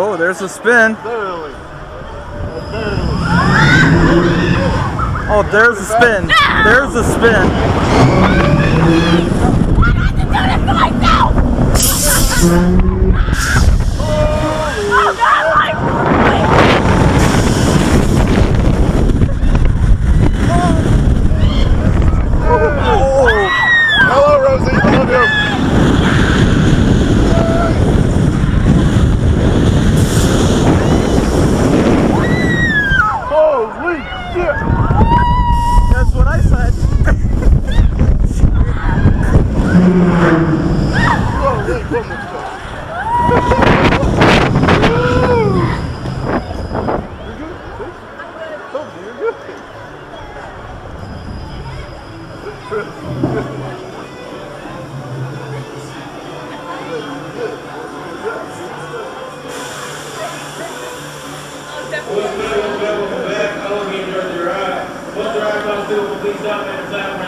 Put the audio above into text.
Oh, there's a spin. Barely. Oh, there's a spin. There's a spin. I got to do this to myself! Oh God, my Hello, Rosie. I love you. Holy shit! That's what I said. Holy goodness. What's the drive comes through, please stop at the time.